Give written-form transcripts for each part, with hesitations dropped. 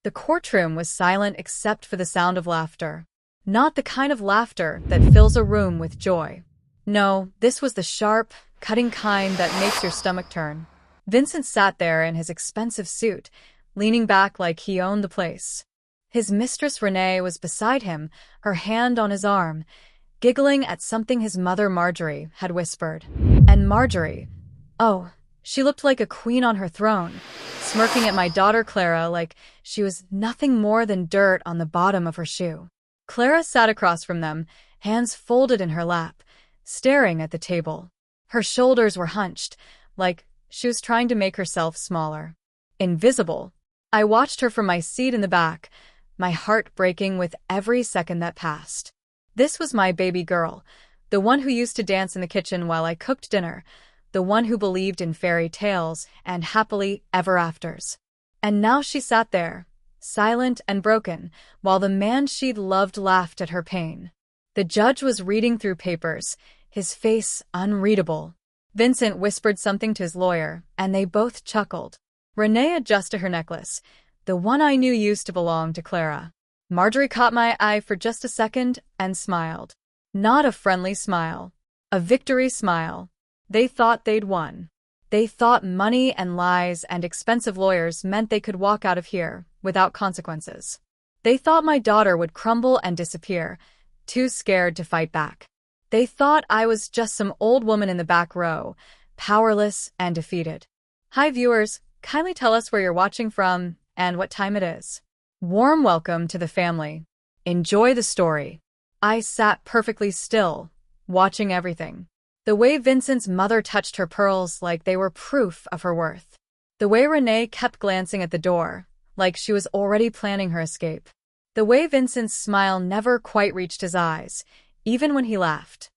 The courtroom was silent except for the sound of laughter. Not the kind of laughter that fills a room with joy. No, this was the sharp, cutting kind that makes your stomach turn. Vincent sat there in his expensive suit, leaning back like he owned the place. His mistress Renee was beside him, her hand on his arm, giggling at something his mother Marjorie had whispered. And Marjorie, oh, she looked like a queen on her throne, smirking at my daughter Clara like she was nothing more than dirt on the bottom of her shoe. Clara sat across from them, hands folded in her lap, staring at the table. Her shoulders were hunched, like she was trying to make herself smaller. Invisible. I watched her from my seat in the back, my heart breaking with every second that passed. This was my baby girl, the one who used to dance in the kitchen while I cooked dinner, the one who believed in fairy tales and happily ever afters. And now she sat there, silent and broken, while the man she'd loved laughed at her pain. The judge was reading through papers, his face unreadable. Vincent whispered something to his lawyer, and they both chuckled. Renee adjusted her necklace, the one I knew used to belong to Clara. Marjorie caught my eye for just a second and smiled. Not a friendly smile. A victory smile. They thought they'd won. They thought money and lies and expensive lawyers meant they could walk out of here without consequences. They thought my daughter would crumble and disappear, too scared to fight back. They thought I was just some old woman in the back row, powerless and defeated. Hi viewers, kindly tell us where you're watching from and what time it is. Warm welcome to the family. Enjoy the story. I sat perfectly still, watching everything. The way Vincent's mother touched her pearls like they were proof of her worth. The way Renee kept glancing at the door, like she was already planning her escape. The way Vincent's smile never quite reached his eyes, even when he laughed.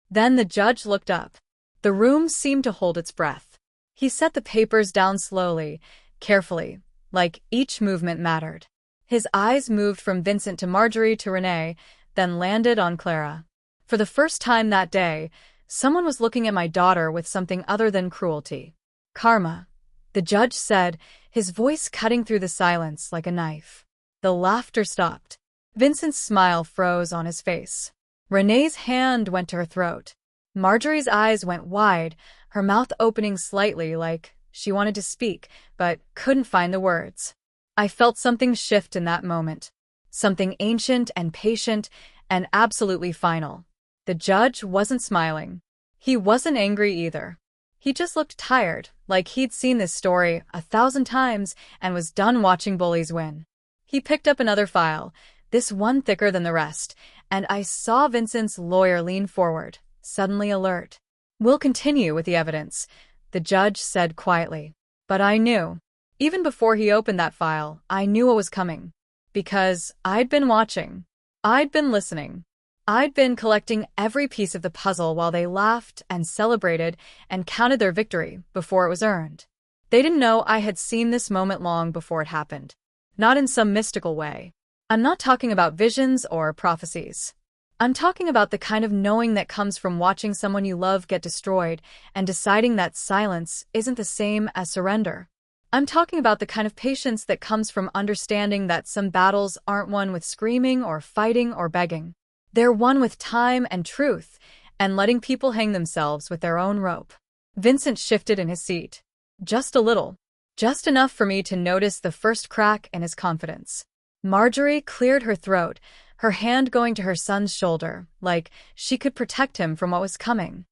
Then the judge looked up. The room seemed to hold its breath. He set the papers down slowly, carefully, like each movement mattered. His eyes moved from Vincent to Marjorie to Renee, then landed on Clara. For the first time that day, someone was looking at my daughter with something other than cruelty. Karma, the judge said, his voice cutting through the silence like a knife. The laughter stopped. Vincent's smile froze on his face. Renee's hand went to her throat. Marjorie's eyes went wide, her mouth opening slightly like she wanted to speak, but couldn't find the words. I felt something shift in that moment. Something ancient and patient and absolutely final. The judge wasn't smiling. He wasn't angry either. He just looked tired, like he'd seen this story 1,000 times and was done watching bullies win. He picked up another file, this one thicker than the rest, and I saw Vincent's lawyer lean forward, suddenly alert. We'll continue with the evidence, the judge said quietly. But I knew. Even before he opened that file, I knew what was coming. Because I'd been watching. I'd been listening. I'd been collecting every piece of the puzzle while they laughed and celebrated and counted their victory before it was earned. They didn't know I had seen this moment long before it happened. Not in some mystical way. I'm not talking about visions or prophecies. I'm talking about the kind of knowing that comes from watching someone you love get destroyed and deciding that silence isn't the same as surrender. I'm talking about the kind of patience that comes from understanding that some battles aren't won with screaming or fighting or begging. They're won with time and truth, and letting people hang themselves with their own rope. Vincent shifted in his seat. Just a little. Just enough for me to notice the first crack in his confidence. Marjorie cleared her throat, her hand going to her son's shoulder, like she could protect him from what was coming.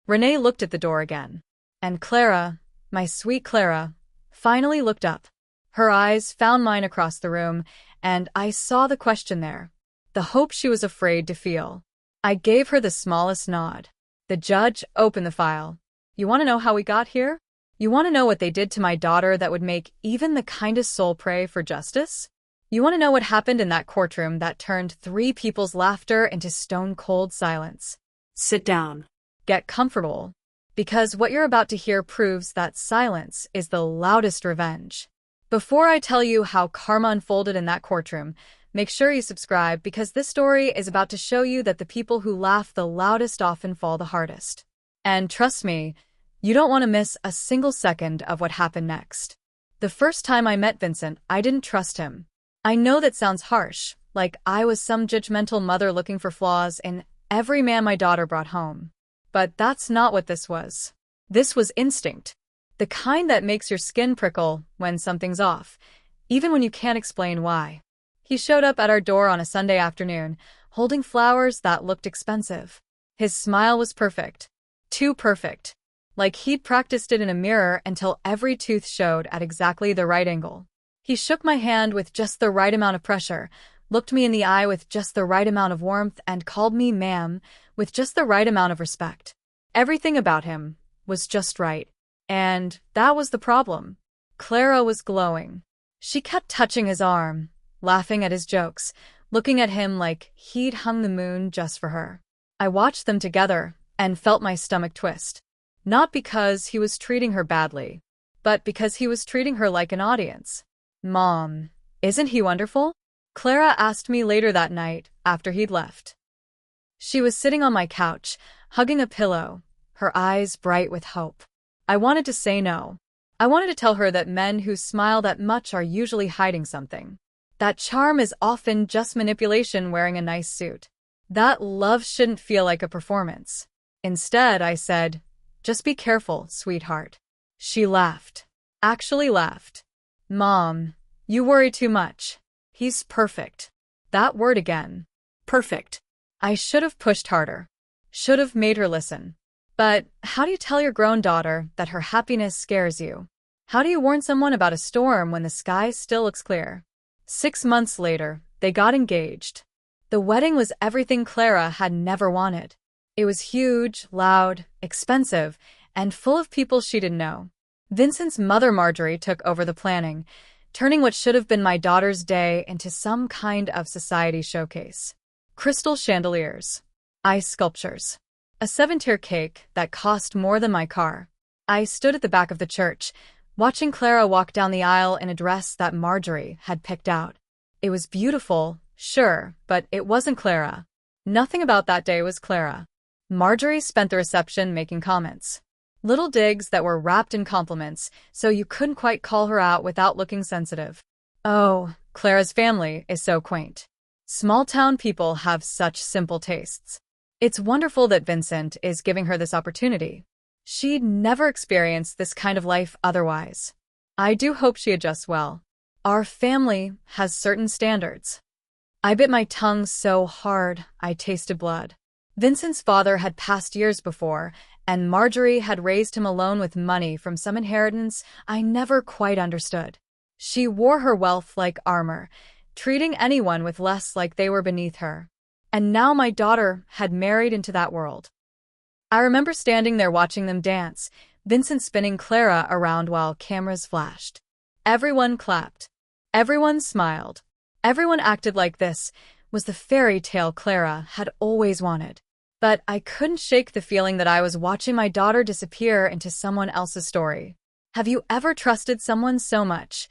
Renee looked at the door again. And Clara, my sweet Clara, finally looked up. Her eyes found mine across the room, and I saw the question there. The hope she was afraid to feel. I gave her the smallest nod. The judge opened the file. You want to know how we got here? You want to know what they did to my daughter that would make even the kindest soul pray for justice? You want to know what happened in that courtroom that turned 3 people's laughter into stone-cold silence? Sit down. Get comfortable. Because what you're about to hear proves that silence is the loudest revenge. Before I tell you how karma unfolded in that courtroom, make sure you subscribe because this story is about to show you that the people who laugh the loudest often fall the hardest. And trust me, you don't want to miss a single second of what happened next. The first time I met Vincent, I didn't trust him. I know that sounds harsh, like I was some judgmental mother looking for flaws in every man my daughter brought home. But that's not what this was. This was instinct. The kind that makes your skin prickle when something's off, even when you can't explain why. He showed up at our door on a Sunday afternoon, holding flowers that looked expensive. His smile was perfect. Too perfect. Like he'd practiced it in a mirror until every tooth showed at exactly the right angle. He shook my hand with just the right amount of pressure, looked me in the eye with just the right amount of warmth, and called me ma'am with just the right amount of respect. Everything about him was just right. And that was the problem. Clara was glowing. She kept touching his arm, laughing at his jokes, looking at him like he'd hung the moon just for her. I watched them together and felt my stomach twist. Not because he was treating her badly, but because he was treating her like an audience. Mom, isn't he wonderful? Clara asked me later that night after he'd left. She was sitting on my couch, hugging a pillow, her eyes bright with hope. I wanted to say no. I wanted to tell her that men who smile that much are usually hiding something. That charm is often just manipulation wearing a nice suit. That love shouldn't feel like a performance. Instead, I said, just be careful, sweetheart. She laughed. Actually laughed. Mom, you worry too much. He's perfect. That word again. Perfect. I should have pushed harder. Should have made her listen. But how do you tell your grown daughter that her happiness scares you? How do you warn someone about a storm when the sky still looks clear? 6 months later, they got engaged. The wedding was everything Clara had never wanted. It was huge, loud, expensive, and full of people she didn't know. Vincent's mother Marjorie took over the planning, turning what should have been my daughter's day into some kind of society showcase. Crystal chandeliers, ice sculptures, a 7-tier cake that cost more than my car. I stood at the back of the church, watching Clara walk down the aisle in a dress that Marjorie had picked out. It was beautiful, sure, but it wasn't Clara. Nothing about that day was Clara. Marjorie spent the reception making comments. Little digs that were wrapped in compliments, so you couldn't quite call her out without looking sensitive. Oh, Clara's family is so quaint. Small-town people have such simple tastes. It's wonderful that Vincent is giving her this opportunity. She'd never experienced this kind of life otherwise. I do hope she adjusts well. Our family has certain standards. I bit my tongue so hard I tasted blood. Vincent's father had passed years before, and Marjorie had raised him alone with money from some inheritance I never quite understood. She wore her wealth like armor, treating anyone with less like they were beneath her. And now my daughter had married into that world. I remember standing there watching them dance, Vincent spinning Clara around while cameras flashed. Everyone clapped. Everyone smiled. Everyone acted like this was the fairy tale Clara had always wanted. But I couldn't shake the feeling that I was watching my daughter disappear into someone else's story. Have you ever trusted someone so much,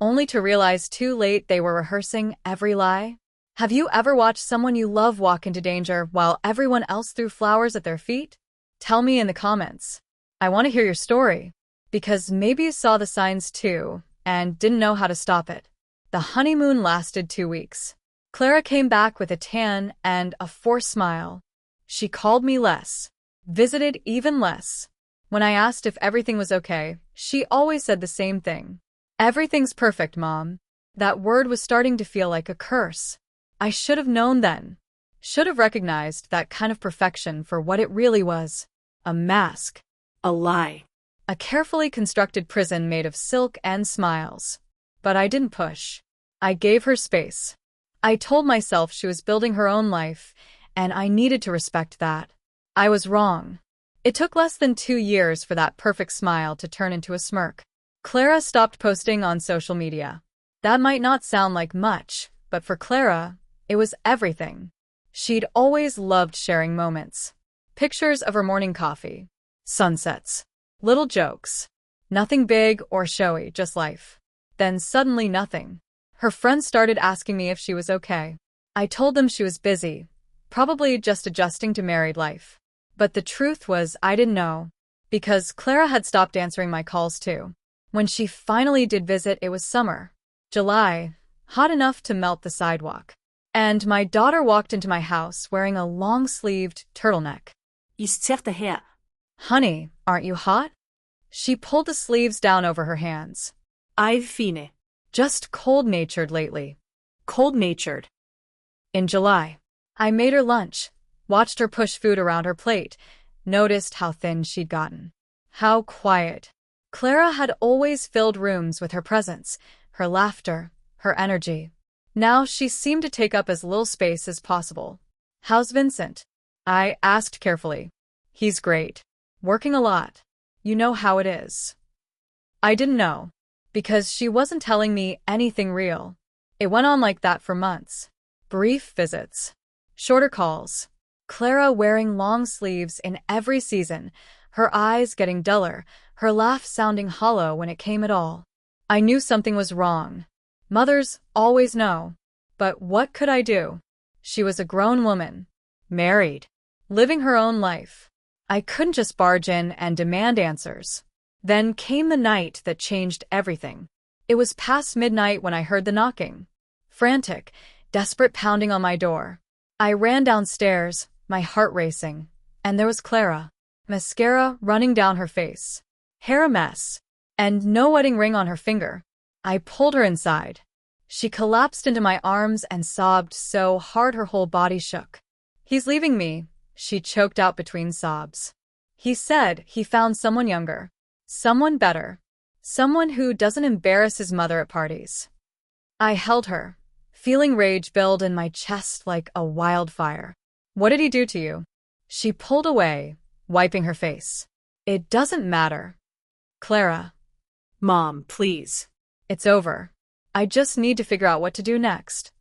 only to realize too late they were rehearsing every lie? Have you ever watched someone you love walk into danger while everyone else threw flowers at their feet? Tell me in the comments. I want to hear your story. Because maybe you saw the signs too, and didn't know how to stop it. The honeymoon lasted 2 weeks. Clara came back with a tan and a forced smile. She called me less. Visited even less. When I asked if everything was okay, she always said the same thing. Everything's perfect, Mom. That word was starting to feel like a curse. I should have known then. Should have recognized that kind of perfection for what it really was. A mask. A lie. A carefully constructed prison made of silk and smiles. But I didn't push. I gave her space. I told myself she was building her own life, and I needed to respect that. I was wrong. It took less than 2 years for that perfect smile to turn into a smirk. Clara stopped posting on social media. That might not sound like much, but for Clara, it was everything. She'd always loved sharing moments. Pictures of her morning coffee. Sunsets. Little jokes. Nothing big or showy, just life. Then suddenly nothing. Her friends started asking me if she was okay. I told them she was busy, probably just adjusting to married life. But the truth was I didn't know. Because Clara had stopped answering my calls too. When she finally did visit, it was summer. July, hot enough to melt the sidewalk. And my daughter walked into my house wearing a long-sleeved turtleneck. Ist her. Honey, aren't you hot? She pulled the sleeves down over her hands. I've fine. Just cold-natured lately. Cold-natured. In July, I made her lunch, watched her push food around her plate, noticed how thin she'd gotten. How quiet. Clara had always filled rooms with her presence, her laughter, her energy. Now she seemed to take up as little space as possible. How's Vincent? I asked carefully. He's great. Working a lot. You know how it is. I didn't know, because she wasn't telling me anything real. It went on like that for months. Brief visits. Shorter calls. Clara wearing long sleeves in every season, her eyes getting duller, her laugh sounding hollow when it came at all. I knew something was wrong. Mothers always know. But what could I do? She was a grown woman. Married. Living her own life. I couldn't just barge in and demand answers. Then came the night that changed everything. It was past midnight when I heard the knocking. Frantic, desperate pounding on my door. I ran downstairs, my heart racing, and there was Clara. Mascara running down her face. Hair a mess. And no wedding ring on her finger. I pulled her inside. She collapsed into my arms and sobbed so hard her whole body shook. He's leaving me, she choked out between sobs. He said he found someone younger. Someone better. Someone who doesn't embarrass his mother at parties. I held her, feeling rage build in my chest like a wildfire. What did he do to you? She pulled away, wiping her face. It doesn't matter. Clara. Mom, please. It's over. I just need to figure out what to do next.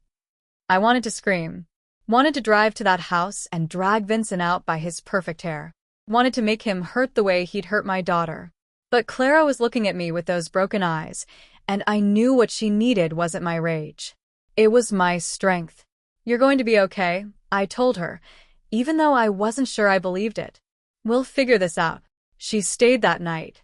I wanted to scream. Wanted to drive to that house and drag Vincent out by his perfect hair. Wanted to make him hurt the way he'd hurt my daughter. But Clara was looking at me with those broken eyes, and I knew what she needed wasn't my rage. It was my strength. You're going to be okay, I told her, even though I wasn't sure I believed it. We'll figure this out. She stayed that night.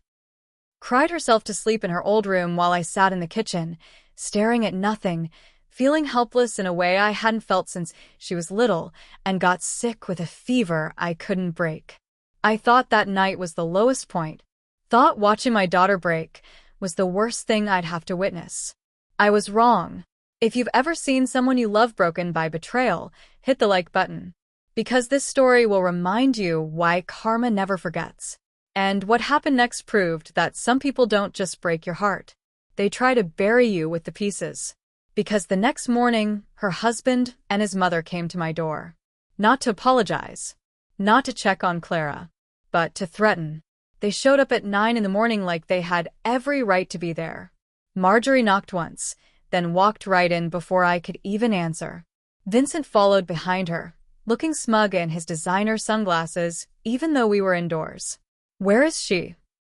Cried herself to sleep in her old room while I sat in the kitchen, staring at nothing, feeling helpless in a way I hadn't felt since she was little, and got sick with a fever I couldn't break. I thought that night was the lowest point. Thought watching my daughter break was the worst thing I'd have to witness. I was wrong. If you've ever seen someone you love broken by betrayal, hit the like button. Because this story will remind you why karma never forgets. And what happened next proved that some people don't just break your heart. They try to bury you with the pieces. Because the next morning, her husband and his mother came to my door. Not to apologize. Not to check on Clara. But to threaten. They showed up at 9 in the morning like they had every right to be there. Marjorie knocked once, then walked right in before I could even answer. Vincent followed behind her, looking smug in his designer sunglasses, even though we were indoors. Where is she?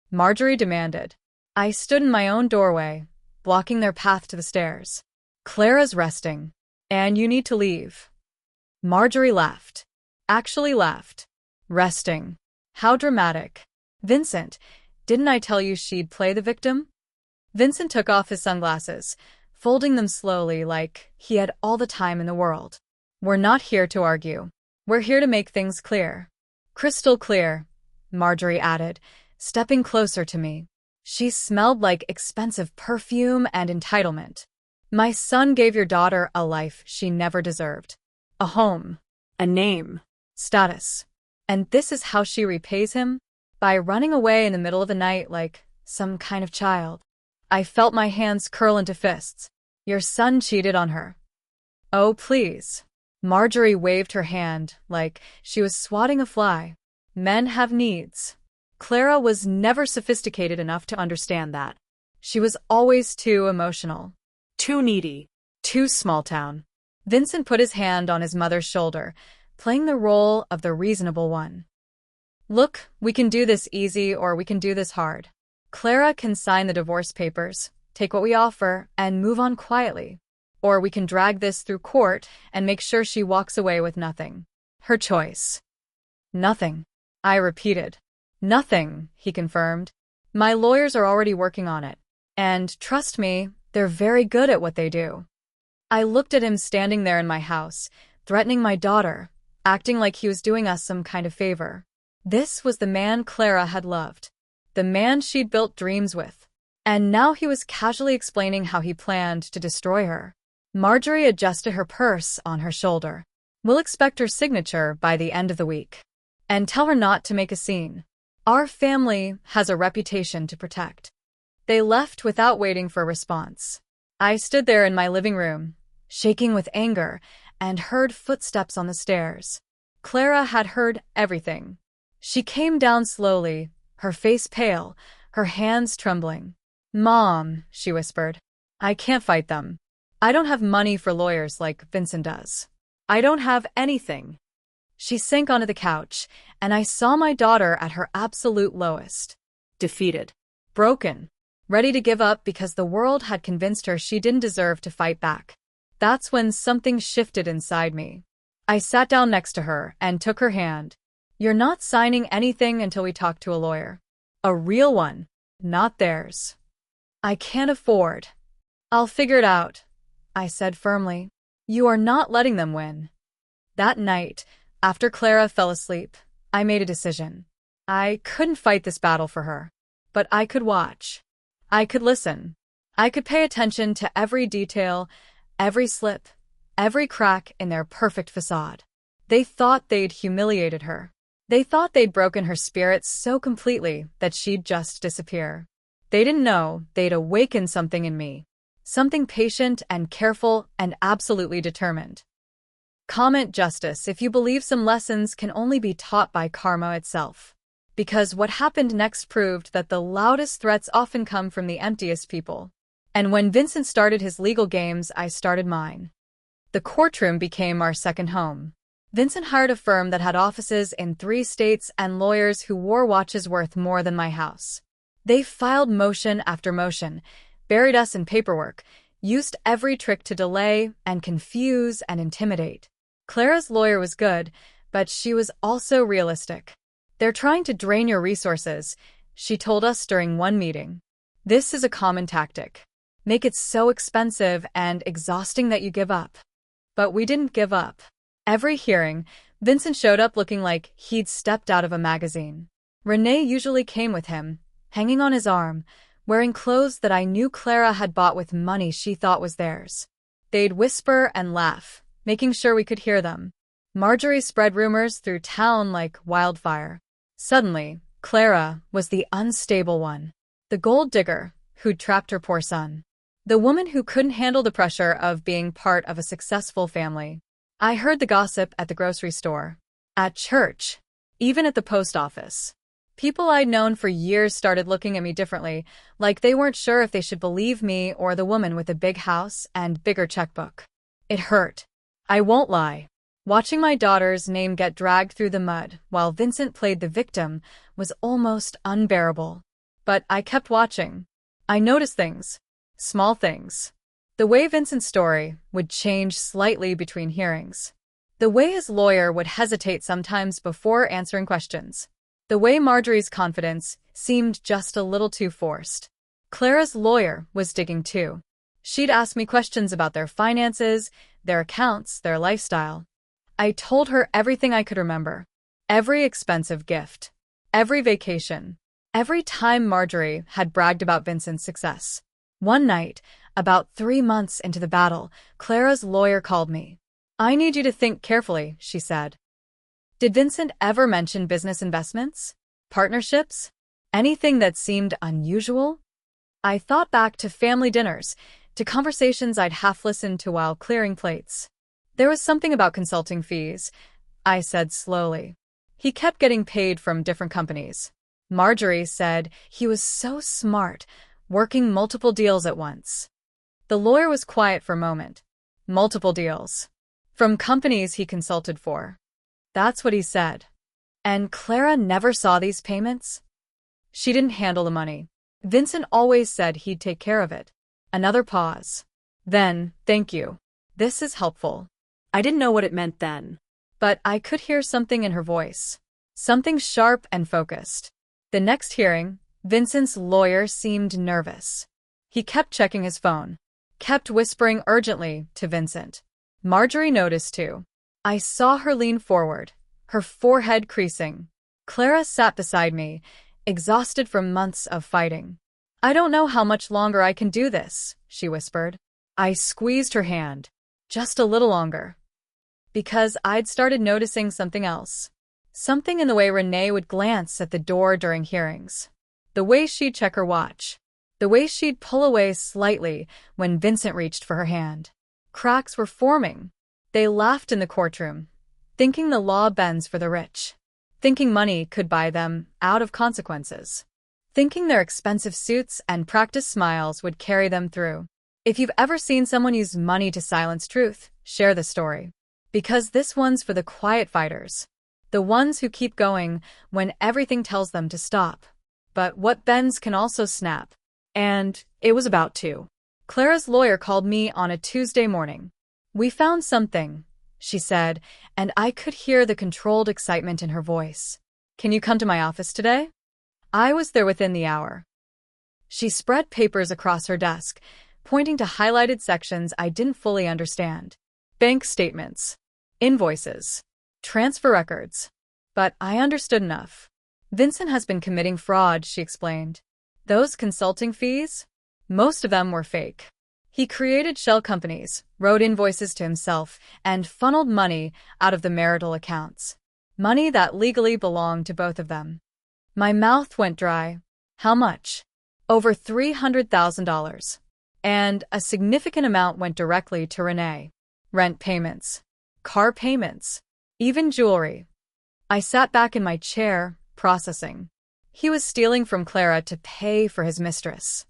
Marjorie demanded. I stood in my own doorway, blocking their path to the stairs. Clara's resting. And you need to leave. Marjorie laughed. Actually laughed. Resting. How dramatic. Vincent, didn't I tell you she'd play the victim? Vincent took off his sunglasses, folding them slowly like he had all the time in the world. We're not here to argue. We're here to make things clear. Crystal clear, Marjorie added, stepping closer to me. She smelled like expensive perfume and entitlement. My son gave your daughter a life she never deserved. A home. A name. Status. And this is how she repays him? By running away in the middle of the night like some kind of child. I felt my hands curl into fists. Your son cheated on her. Oh, please. Marjorie waved her hand like she was swatting a fly. Men have needs. Clara was never sophisticated enough to understand that. She was always too emotional. Too needy. Too small town. Vincent put his hand on his mother's shoulder, playing the role of the reasonable one. Look, we can do this easy or we can do this hard. Clara can sign the divorce papers, take what we offer, and move on quietly. Or we can drag this through court and make sure she walks away with nothing. Her choice. Nothing. I repeated. Nothing, he confirmed. My lawyers are already working on it. And trust me, they're very good at what they do. I looked at him standing there in my house, threatening my daughter, acting like he was doing us some kind of favor. This was the man Clara had loved. The man she'd built dreams with. And now he was casually explaining how he planned to destroy her. Marjorie adjusted her purse on her shoulder. We'll expect her signature by the end of the week. And tell her not to make a scene. Our family has a reputation to protect. They left without waiting for a response. I stood there in my living room, shaking with anger, and heard footsteps on the stairs. Clara had heard everything. She came down slowly, her face pale, her hands trembling. "Mom," she whispered, "I can't fight them. I don't have money for lawyers like Vincent does. I don't have anything." She sank onto the couch, and I saw my daughter at her absolute lowest. Defeated. Broken. Ready to give up because the world had convinced her she didn't deserve to fight back. That's when something shifted inside me. I sat down next to her and took her hand. "You're not signing anything until we talk to a lawyer. A real one, not theirs. I can't afford." "I'll figure it out," I said firmly. "You are not letting them win." That night, after Clara fell asleep, I made a decision. I couldn't fight this battle for her, but I could watch. I could listen. I could pay attention to every detail, every slip, every crack in their perfect facade. They thought they'd humiliated her. They thought they'd broken her spirit so completely that she'd just disappear. They didn't know they'd awakened something in me. Something patient and careful and absolutely determined. Comment justice if you believe some lessons can only be taught by karma itself. Because what happened next proved that the loudest threats often come from the emptiest people. And when Vincent started his legal games, I started mine. The courtroom became our second home. Vincent hired a firm that had offices in 3 states and lawyers who wore watches worth more than my house. They filed motion after motion, buried us in paperwork, used every trick to delay and confuse and intimidate. Clara's lawyer was good, but she was also realistic. "They're trying to drain your resources," she told us during one meeting. "This is a common tactic. Make it so expensive and exhausting that you give up." But we didn't give up. Every hearing, Vincent showed up looking like he'd stepped out of a magazine. Renee usually came with him, hanging on his arm, wearing clothes that I knew Clara had bought with money she thought was theirs. They'd whisper and laugh, making sure we could hear them. Marjorie spread rumors through town like wildfire. Suddenly, Clara was the unstable one. The gold digger who'd trapped her poor son. The woman who couldn't handle the pressure of being part of a successful family. I heard the gossip at the grocery store, at church, even at the post office. People I'd known for years started looking at me differently, like they weren't sure if they should believe me or the woman with a big house and bigger checkbook. It hurt. I won't lie. Watching my daughter's name get dragged through the mud while Vincent played the victim was almost unbearable. But I kept watching. I noticed things. Small things. The way Vincent's story would change slightly between hearings. The way his lawyer would hesitate sometimes before answering questions. The way Marjorie's confidence seemed just a little too forced. Clara's lawyer was digging too. She'd ask me questions about their finances, their accounts, their lifestyle. I told her everything I could remember. Every expensive gift. Every vacation. Every time Marjorie had bragged about Vincent's success. One night, about 3 months into the battle, Clara's lawyer called me. "I need you to think carefully," she said. "Did Vincent ever mention business investments? Partnerships? Anything that seemed unusual?" I thought back to family dinners, to conversations I'd half-listened to while clearing plates. "There was something about consulting fees," I said slowly. "He kept getting paid from different companies." Marjorie said he was so smart, working multiple deals at once. The lawyer was quiet for a moment. "Multiple deals. From companies he consulted for." That's what he said. "And Clara never saw these payments?" "She didn't handle the money. Vincent always said he'd take care of it." Another pause. Then, "Thank you. This is helpful." I didn't know what it meant then. But I could hear something in her voice. Something sharp and focused. The next hearing, Vincent's lawyer seemed nervous. He kept checking his phone, kept whispering urgently to Vincent. Marjorie noticed too. I saw her lean forward, her forehead creasing. Clara sat beside me, exhausted from months of fighting. I don't know how much longer I can do this, she whispered. I squeezed her hand. Just a little longer. Because I'd started noticing something else. Something in the way Renee would glance at the door during hearings. The way she'd check her watch. The way she'd pull away slightly when Vincent reached for her hand. Cracks were forming. They laughed in the courtroom, thinking the law bends for the rich. Thinking money could buy them out of consequences. Thinking their expensive suits and practiced smiles would carry them through. If you've ever seen someone use money to silence truth, share the story. Because this one's for the quiet fighters. The ones who keep going when everything tells them to stop. But what bends can also snap. And it was about to. Clara's lawyer called me on a Tuesday morning. We found something, she said, and I could hear the controlled excitement in her voice. Can you come to my office today? I was there within the hour. She spread papers across her desk, pointing to highlighted sections I didn't fully understand. Bank statements, invoices, transfer records. But I understood enough. Vincent has been committing fraud, she explained. Those consulting fees? Most of them were fake. He created shell companies, wrote invoices to himself, and funneled money out of the marital accounts. Money that legally belonged to both of them. My mouth went dry. How much? Over $300,000. And a significant amount went directly to Renee. Rent payments, car payments, even jewelry. I sat back in my chair, processing. He was stealing from Clara to pay for his mistress.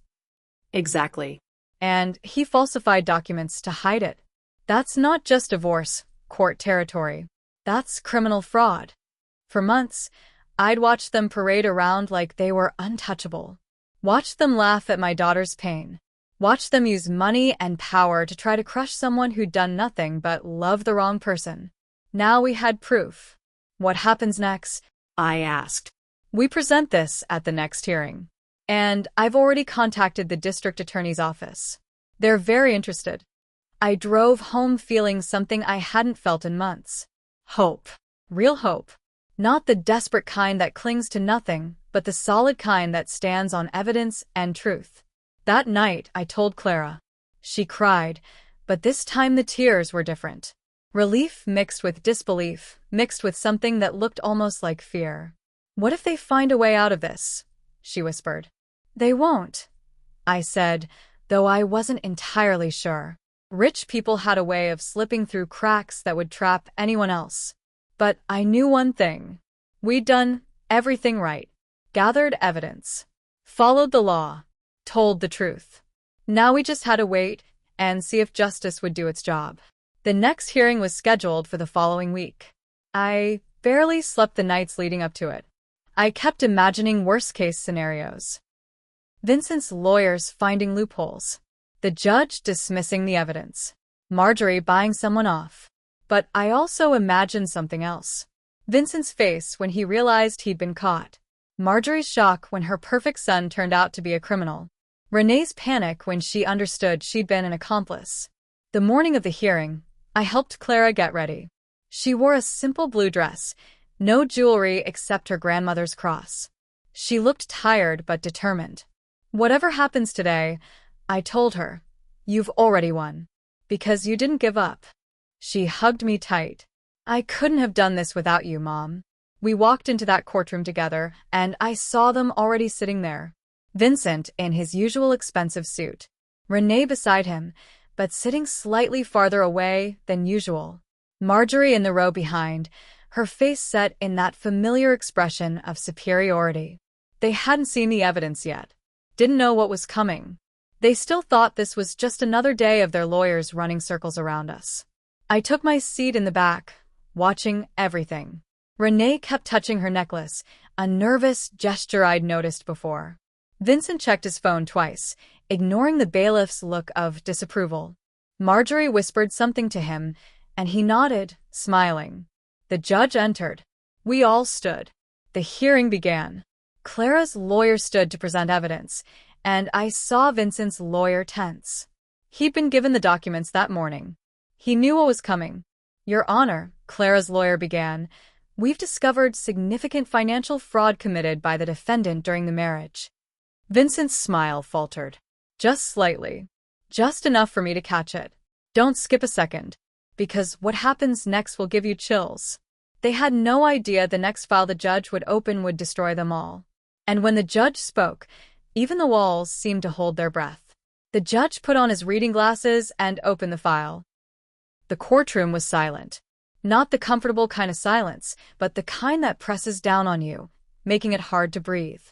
Exactly. And he falsified documents to hide it. That's not just divorce, court territory. That's criminal fraud. For months, I'd watched them parade around like they were untouchable. Watched them laugh at my daughter's pain. Watched them use money and power to try to crush someone who'd done nothing but love the wrong person. Now we had proof. What happens next? I asked. We present this at the next hearing. And I've already contacted the district attorney's office. They're very interested. I drove home feeling something I hadn't felt in months. Hope. Real hope. Not the desperate kind that clings to nothing, but the solid kind that stands on evidence and truth. That night, I told Clara. She cried, but this time the tears were different. Relief mixed with disbelief, mixed with something that looked almost like fear. What if they find a way out of this? She whispered. They won't, I said, though I wasn't entirely sure. Rich people had a way of slipping through cracks that would trap anyone else. But I knew one thing. We'd done everything right. Gathered evidence. Followed the law. Told the truth. Now we just had to wait and see if justice would do its job. The next hearing was scheduled for the following week. I barely slept the nights leading up to it. I kept imagining worst-case scenarios. Vincent's lawyers finding loopholes. The judge dismissing the evidence. Marjorie buying someone off. But I also imagined something else. Vincent's face when he realized he'd been caught. Marjorie's shock when her perfect son turned out to be a criminal. Renee's panic when she understood she'd been an accomplice. The morning of the hearing, I helped Clara get ready. She wore a simple blue dress, no jewelry except her grandmother's cross. She looked tired but determined. Whatever happens today, I told her, you've already won. Because you didn't give up. She hugged me tight. I couldn't have done this without you, Mom. We walked into that courtroom together, and I saw them already sitting there. Vincent in his usual expensive suit. Renee beside him, but sitting slightly farther away than usual. Marjorie in the row behind, her face set in that familiar expression of superiority. They hadn't seen the evidence yet. Didn't know what was coming. They still thought this was just another day of their lawyers running circles around us. I took my seat in the back, watching everything. Renee kept touching her necklace, a nervous gesture I'd noticed before. Vincent checked his phone twice, ignoring the bailiff's look of disapproval. Marjorie whispered something to him, and he nodded, smiling. The judge entered. We all stood. The hearing began. Clara's lawyer stood to present evidence, and I saw Vincent's lawyer tense. He'd been given the documents that morning. He knew what was coming. "Your Honor," Clara's lawyer began, "we've discovered significant financial fraud committed by the defendant during the marriage." Vincent's smile faltered. "Just slightly. Just enough for me to catch it. Don't skip a second, because what happens next will give you chills." They had no idea the next file the judge would open would destroy them all. And when the judge spoke, even the walls seemed to hold their breath. The judge put on his reading glasses and opened the file. The courtroom was silent. Not the comfortable kind of silence, but the kind that presses down on you, making it hard to breathe.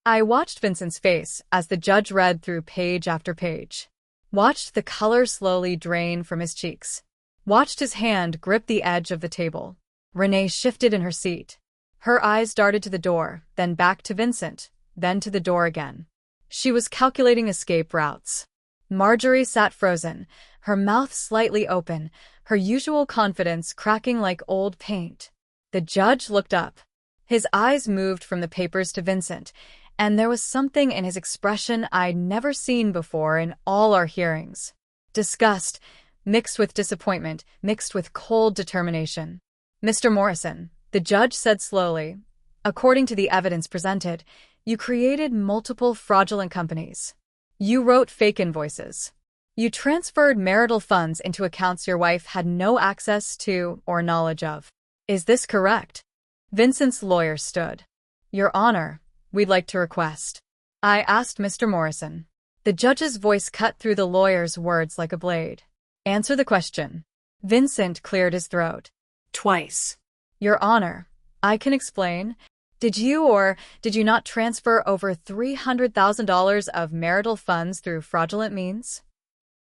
I watched Vincent's face as the judge read through page after page. Watched the color slowly drain from his cheeks. Watched his hand grip the edge of the table. Renee shifted in her seat. Her eyes darted to the door, then back to Vincent, then to the door again. She was calculating escape routes. Marjorie sat frozen, her mouth slightly open, her usual confidence cracking like old paint. The judge looked up. His eyes moved from the papers to Vincent, and there was something in his expression I'd never seen before in all our hearings. Disgust, mixed with disappointment, mixed with cold determination. "Mr. Morrison," the judge said slowly, "according to the evidence presented, you created multiple fraudulent companies. You wrote fake invoices. You transferred marital funds into accounts your wife had no access to or knowledge of. Is this correct?" Vincent's lawyer stood. "Your Honor, we'd like to request." I asked Mr. Morrison. The judge's voice cut through the lawyer's words like a blade. "Answer the question." Vincent cleared his throat. Twice. "Your Honor, I can explain. Did you or did you not transfer over $300,000 of marital funds through fraudulent means?"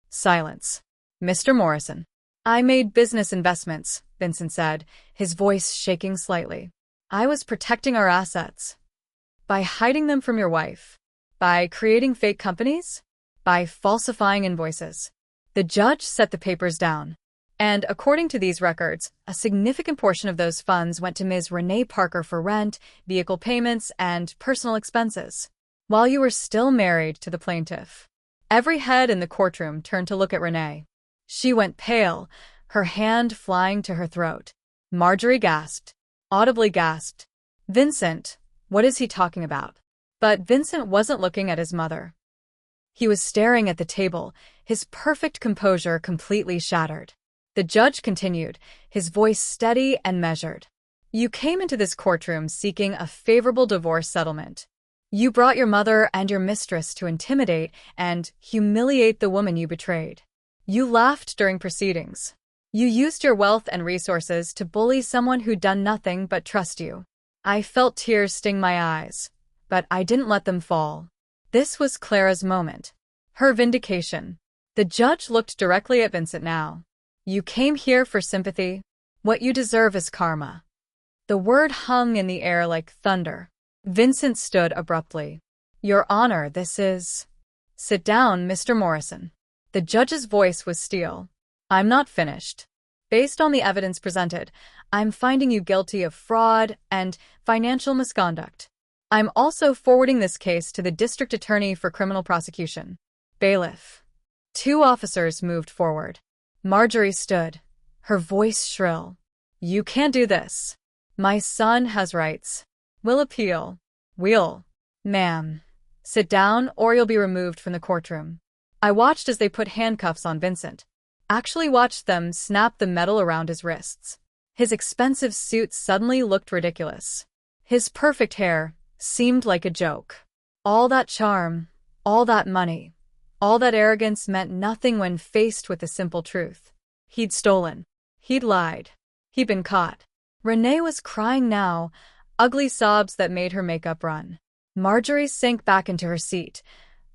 Silence. "Mr. Morrison." "I made business investments," Vincent said, his voice shaking slightly. "I was protecting our assets. By hiding them from your wife. By creating fake companies. By falsifying invoices." The judge set the papers down. "And according to these records, a significant portion of those funds went to Ms. Renee Parker for rent, vehicle payments, and personal expenses, while you were still married to the plaintiff." Every head in the courtroom turned to look at Renee. She went pale, her hand flying to her throat. Marjorie gasped, audibly gasped, "Vincent, what is he talking about?" But Vincent wasn't looking at his mother. He was staring at the table, his perfect composure completely shattered. The judge continued, his voice steady and measured. "You came into this courtroom seeking a favorable divorce settlement. You brought your mother and your mistress to intimidate and humiliate the woman you betrayed. You laughed during proceedings. You used your wealth and resources to bully someone who'd done nothing but trust you. I felt tears sting my eyes, but I didn't let them fall." This was Clara's moment. Her vindication. The judge looked directly at Vincent now. "You came here for sympathy. What you deserve is karma." The word hung in the air like thunder. Vincent stood abruptly. "Your Honor, this is—" "Sit down, Mr. Morrison." The judge's voice was steel. "I'm not finished. Based on the evidence presented, I'm finding you guilty of fraud and financial misconduct. I'm also forwarding this case to the district attorney for criminal prosecution." Bailiff. Two officers moved forward. Marjorie stood, her voice shrill. "You can't do this. My son has rights. We'll appeal. We'll—" "Ma'am, sit down or you'll be removed from the courtroom." I watched as they put handcuffs on Vincent. Actually watched them snap the metal around his wrists. His expensive suit suddenly looked ridiculous. His perfect hair seemed like a joke. All that charm, all that money, all that arrogance meant nothing when faced with the simple truth. He'd stolen. He'd lied. He'd been caught. Renee was crying now, ugly sobs that made her makeup run. Marjorie sank back into her seat,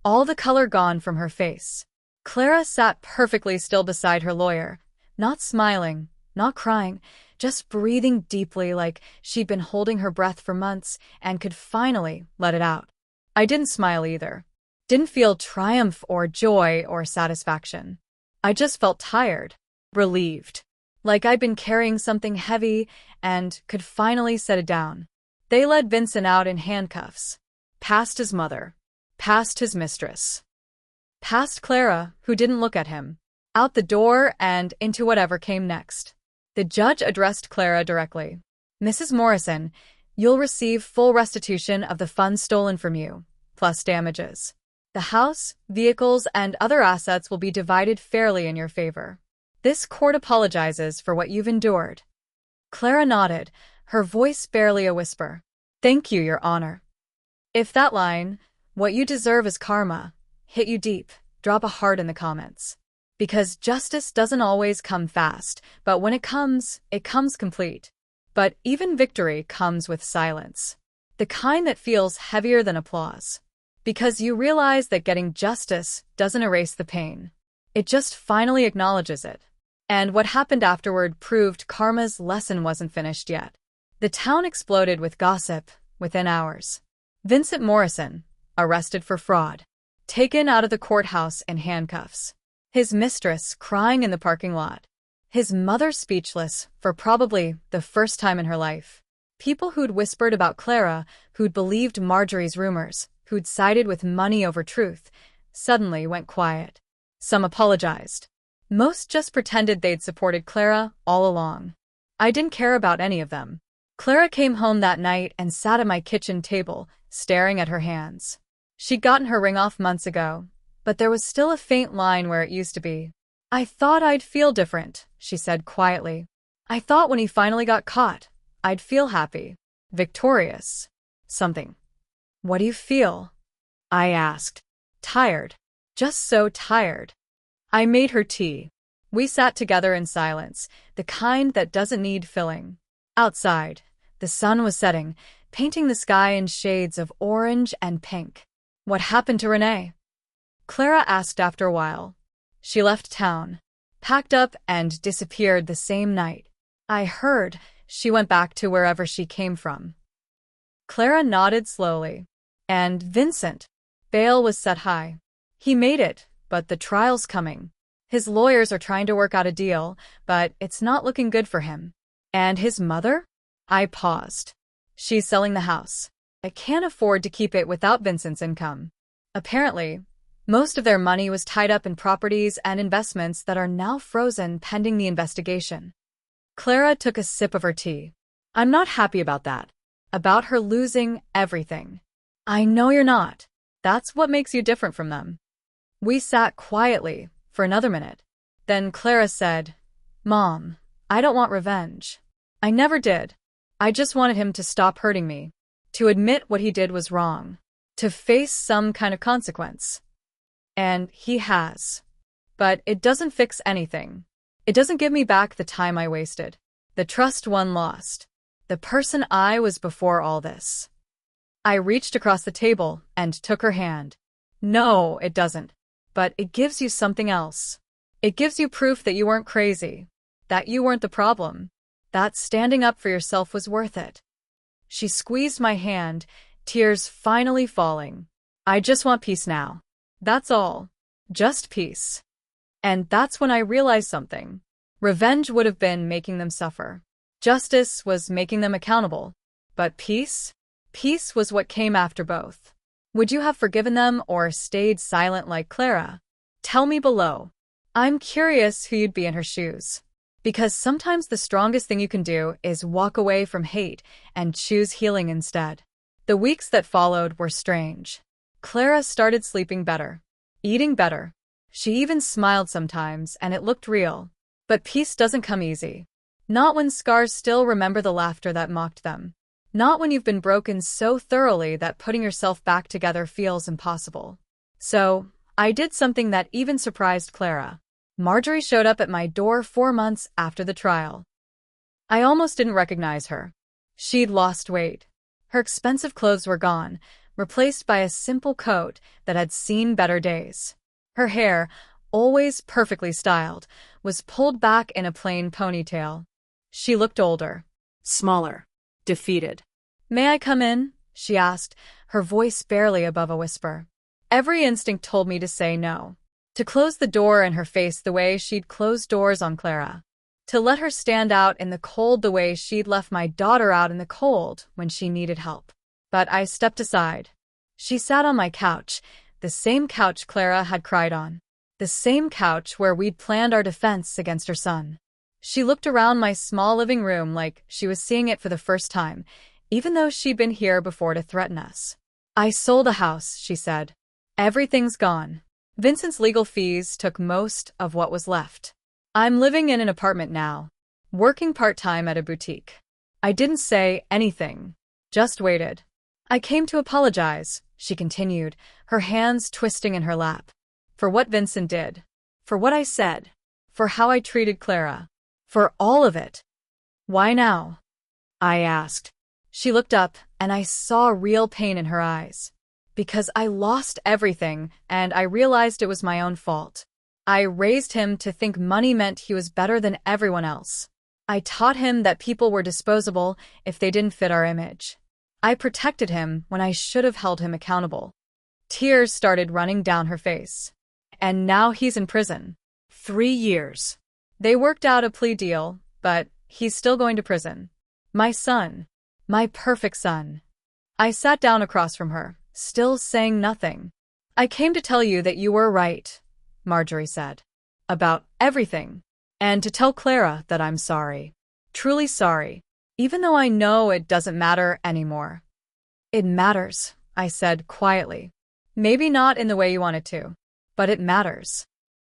all the color gone from her face. Clara sat perfectly still beside her lawyer, not smiling, not crying, just breathing deeply like she'd been holding her breath for months and could finally let it out. I didn't smile either. Didn't feel triumph or joy or satisfaction. I just felt tired, relieved, like I'd been carrying something heavy and could finally set it down. They led Vincent out in handcuffs, past his mother, past his mistress, past Clara, who didn't look at him, out the door and into whatever came next. The judge addressed Clara directly. Mrs. Morrison, you'll receive full restitution of the funds stolen from you, plus damages. The house, vehicles, and other assets will be divided fairly in your favor. This court apologizes for what you've endured. Clara nodded, her voice barely a whisper. Thank you, Your Honor. If that line, "What you deserve is karma," hit you deep, drop a heart in the comments. Because justice doesn't always come fast, but when it comes complete. But even victory comes with silence. The kind that feels heavier than applause. Because you realize that getting justice doesn't erase the pain. It just finally acknowledges it. And what happened afterward proved karma's lesson wasn't finished yet. The town exploded with gossip within hours. Vincent Morrison, arrested for fraud, taken out of the courthouse in handcuffs. His mistress crying in the parking lot. His mother speechless for probably the first time in her life. People who'd whispered about Clara, who'd believed Marjorie's rumors, who'd sided with money over truth, suddenly went quiet. Some apologized. Most just pretended they'd supported Clara all along. I didn't care about any of them. Clara came home that night and sat at my kitchen table, staring at her hands. She'd gotten her ring off months ago, but there was still a faint line where it used to be. I thought I'd feel different, she said quietly. I thought when he finally got caught, I'd feel happy. Victorious. Something. What do you feel? I asked. Tired. Just so tired. I made her tea. We sat together in silence, the kind that doesn't need filling. Outside, the sun was setting, painting the sky in shades of orange and pink. What happened to Renee? Clara asked after a while. She left town, packed up and disappeared the same night. I heard she went back to wherever she came from. Clara nodded slowly. And Vincent? Bail was set high. He made it, but the trial's coming. His lawyers are trying to work out a deal, but it's not looking good for him. And his mother? I paused. She's selling the house. I can't afford to keep it without Vincent's income. Apparently, most of their money was tied up in properties and investments that are now frozen pending the investigation. Clara took a sip of her tea. I'm not happy about that. About her losing everything. I know you're not. That's what makes you different from them. We sat quietly for another minute. Then Clara said, Mom, I don't want revenge. I never did. I just wanted him to stop hurting me. To admit what he did was wrong. To face some kind of consequence. And he has. But it doesn't fix anything. It doesn't give me back the time I wasted. The trust one lost. The person I was before all this. I reached across the table and took her hand. No, it doesn't. But it gives you something else. It gives you proof that you weren't crazy. That you weren't the problem. That standing up for yourself was worth it. She squeezed my hand, tears finally falling. I just want peace now. That's all. Just peace. And that's when I realized something. Revenge would have been making them suffer. Justice was making them accountable. But peace? Peace was what came after both. Would you have forgiven them or stayed silent like Clara? Tell me below. I'm curious who you'd be in her shoes. Because sometimes the strongest thing you can do is walk away from hate and choose healing instead. The weeks that followed were strange. Clara started sleeping better, eating better. She even smiled sometimes, and it looked real. But peace doesn't come easy. Not when scars still remember the laughter that mocked them. Not when you've been broken so thoroughly that putting yourself back together feels impossible. So, I did something that even surprised Clara. Marjorie showed up at my door 4 months after the trial. I almost didn't recognize her. She'd lost weight. Her expensive clothes were gone, replaced by a simple coat that had seen better days. Her hair, always perfectly styled, was pulled back in a plain ponytail. She looked older. Smaller. Defeated. May I come in? She asked, her voice barely above a whisper. Every instinct told me to say no. To close the door in her face the way she'd closed doors on Clara. To let her stand out in the cold the way she'd left my daughter out in the cold when she needed help. But I stepped aside. She sat on my couch, the same couch Clara had cried on. The same couch where we'd planned our defense against her son. She looked around my small living room like she was seeing it for the first time, even though she'd been here before to threaten us. "I sold the house," she said. "Everything's gone. Vincent's legal fees took most of what was left. I'm living in an apartment now, working part-time at a boutique." I didn't say anything, just waited. "I came to apologize," she continued, her hands twisting in her lap. "For what Vincent did. For what I said. For how I treated Clara. For all of it." "Why now?" I asked. She looked up, and I saw real pain in her eyes. "Because I lost everything, and I realized it was my own fault. I raised him to think money meant he was better than everyone else. I taught him that people were disposable if they didn't fit our image. I protected him when I should have held him accountable." Tears started running down her face. "And now he's in prison. 3 years. They worked out a plea deal, but he's still going to prison. My son. My perfect son." I sat down across from her, still saying nothing. "I came to tell you that you were right," Marjorie said. "About everything. And to tell Clara that I'm sorry. Truly sorry. Even though I know it doesn't matter anymore." "It matters," I said quietly. "Maybe not in the way you want it to, but it matters."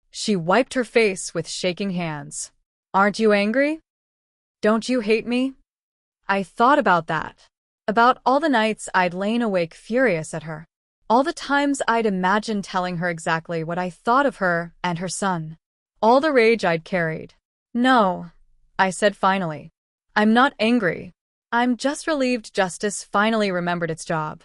She wiped her face with shaking hands. "Aren't you angry? Don't you hate me?" I thought about that. About all the nights I'd lain awake furious at her. All the times I'd imagined telling her exactly what I thought of her and her son. All the rage I'd carried. "No," I said finally. "I'm not angry. I'm just relieved justice finally remembered its job."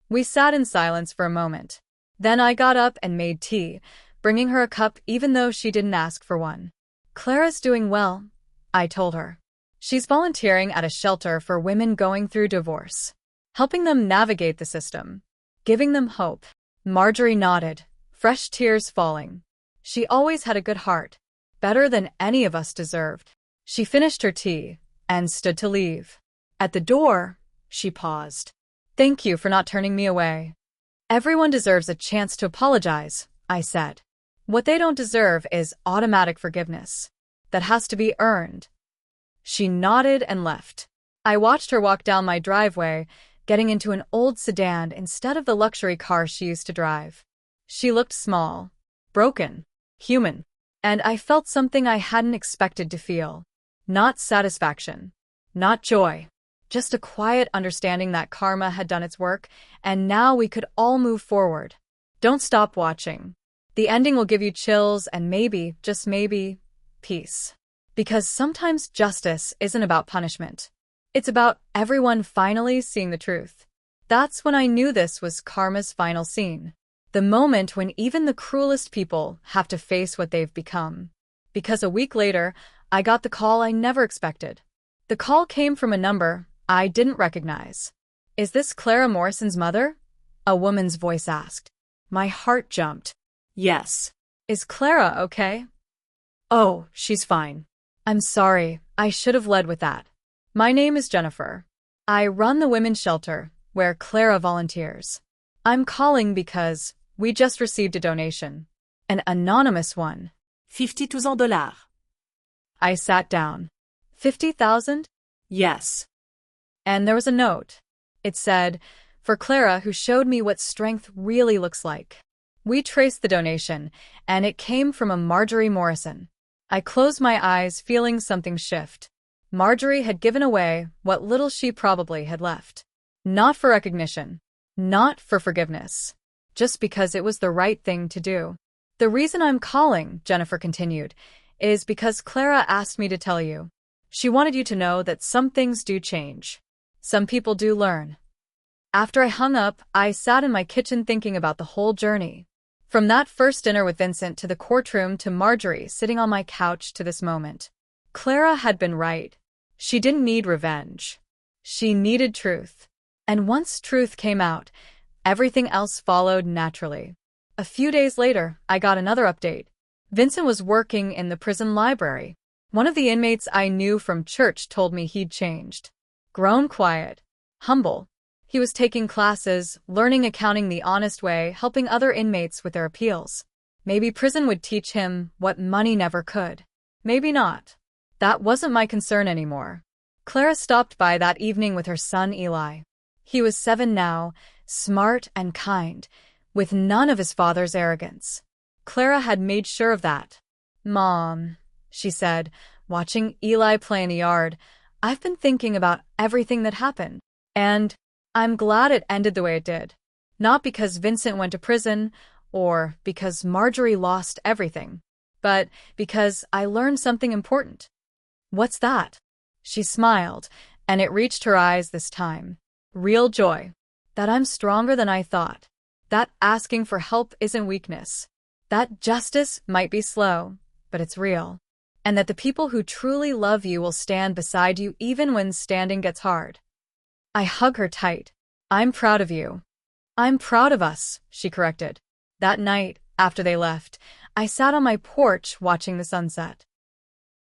We sat in silence for a moment. Then I got up and made tea, bringing her a cup even though she didn't ask for one. "Clara's doing well," I told her. "She's volunteering at a shelter for women going through divorce, helping them navigate the system, giving them hope." Marjorie nodded, fresh tears falling. She always had a good heart, better than any of us deserved. She finished her tea and stood to leave. At the door, she paused. "Thank you for not turning me away." "Everyone deserves a chance to apologize," I said. "What they don't deserve is automatic forgiveness. That has to be earned." She nodded and left. I watched her walk down my driveway, getting into an old sedan instead of the luxury car she used to drive. She looked small, broken, human, and I felt something I hadn't expected to feel. Not satisfaction, not joy, just a quiet understanding that karma had done its work, and now we could all move forward. Don't stop watching. The ending will give you chills and maybe, just maybe, peace. Because sometimes justice isn't about punishment. It's about everyone finally seeing the truth. That's when I knew this was karma's final scene. The moment when even the cruelest people have to face what they've become. Because a week later, I got the call I never expected. The call came from a number I didn't recognize. "Is this Clara Morrison's mother?" a woman's voice asked. My heart jumped. "Yes." "Is Clara okay?" "Oh, she's fine." "I'm sorry, I should have led with that. My name is Jennifer. I run the women's shelter, where Clara volunteers. I'm calling because we just received a donation. An anonymous one. $50,000. I sat down. 50,000? Yes. And there was a note. It said, "For Clara, who showed me what strength really looks like." We traced the donation, and it came from a Marjorie Morrison. I closed my eyes, feeling something shift. Marjorie had given away what little she probably had left. Not for recognition. Not for forgiveness. Just because it was the right thing to do. "The reason I'm calling," Jennifer continued, "is because Clara asked me to tell you. She wanted you to know that some things do change. Some people do learn." After I hung up, I sat in my kitchen thinking about the whole journey. From that first dinner with Vincent to the courtroom to Marjorie sitting on my couch to this moment. Clara had been right. She didn't need revenge. She needed truth. And once truth came out, everything else followed naturally. A few days later, I got another update. Vincent was working in the prison library. One of the inmates I knew from church told me he'd changed. Grown quiet. Humble. He was taking classes, learning accounting the honest way, helping other inmates with their appeals. Maybe prison would teach him what money never could. Maybe not. That wasn't my concern anymore. Clara stopped by that evening with her son Eli. He was 7 now, smart and kind, with none of his father's arrogance. Clara had made sure of that. "Mom," she said, watching Eli play in the yard, "I've been thinking about everything that happened, and I'm glad it ended the way it did. Not because Vincent went to prison, or because Marjorie lost everything, but because I learned something important." "What's that?" She smiled, and it reached her eyes this time. Real joy. That I'm stronger than I thought. That asking for help isn't weakness. That justice might be slow, but it's real. And that the people who truly love you will stand beside you even when standing gets hard. I hug her tight. "I'm proud of you." "I'm proud of us," she corrected. That night, after they left, I sat on my porch watching the sunset.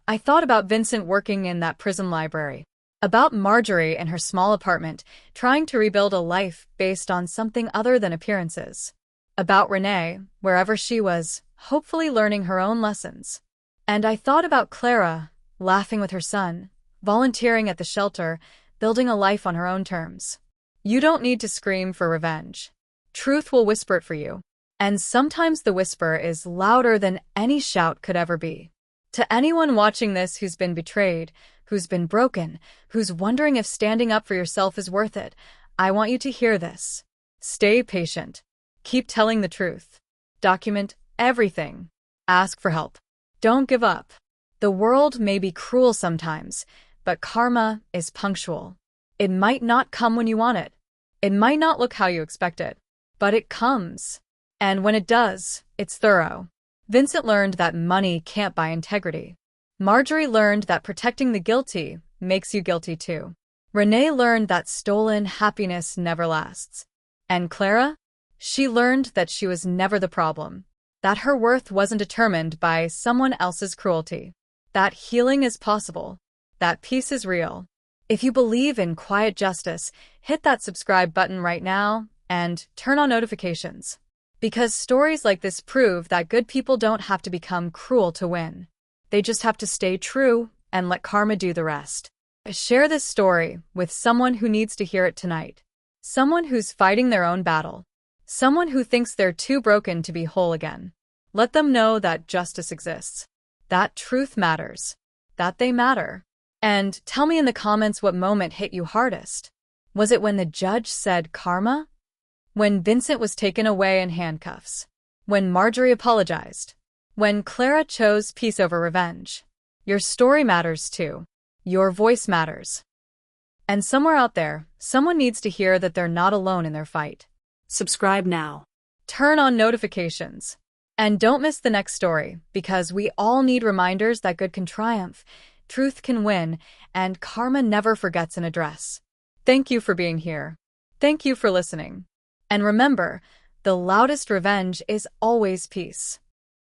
I thought about Vincent working in that prison library, about Marjorie in her small apartment, trying to rebuild a life based on something other than appearances, about Renee, wherever she was, hopefully learning her own lessons. And I thought about Clara, laughing with her son, volunteering at the shelter, building a life on her own terms. You don't need to scream for revenge. Truth will whisper it for you. And sometimes the whisper is louder than any shout could ever be. To anyone watching this who's been betrayed, who's been broken, who's wondering if standing up for yourself is worth it, I want you to hear this. Stay patient. Keep telling the truth. Document everything. Ask for help. Don't give up. The world may be cruel sometimes, but karma is punctual. It might not come when you want it. It might not look how you expect it, but it comes. And when it does, it's thorough. Vincent learned that money can't buy integrity. Marjorie learned that protecting the guilty makes you guilty too. Renee learned that stolen happiness never lasts. And Clara? She learned that she was never the problem, that her worth wasn't determined by someone else's cruelty, that healing is possible, that peace is real. If you believe in quiet justice, hit that subscribe button right now and turn on notifications. Because stories like this prove that good people don't have to become cruel to win. They just have to stay true and let karma do the rest. Share this story with someone who needs to hear it tonight. Someone who's fighting their own battle. Someone who thinks they're too broken to be whole again. Let them know that justice exists. That truth matters. That they matter. And tell me in the comments what moment hit you hardest. Was it when the judge said karma? When Vincent was taken away in handcuffs? When Marjorie apologized? When Clara chose peace over revenge? Your story matters too. Your voice matters. And somewhere out there, someone needs to hear that they're not alone in their fight. Subscribe now. Turn on notifications. And don't miss the next story, because we all need reminders that good can triumph, truth can win, and karma never forgets an address. Thank you for being here. Thank you for listening. And remember, the loudest revenge is always peace.